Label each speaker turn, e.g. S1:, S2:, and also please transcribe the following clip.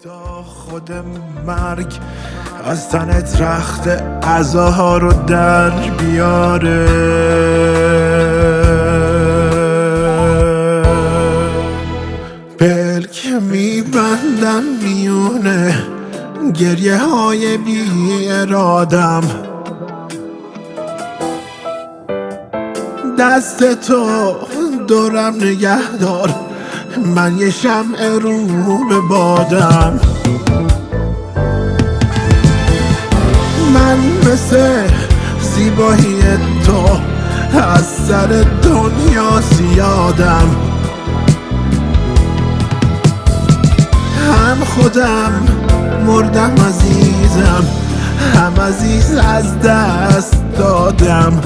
S1: تا خود مرگ از تنت رخت عزاها رو در بیاره. پلک میبندم میونه گریه های بی ارادم، دست تو دورم نگه دار، من یه شمع رو به بادم. من مثل زیبایی تو از سر دنیا زیادم، هم خودم مردم عزیزم، هم عزیز از دست دادم.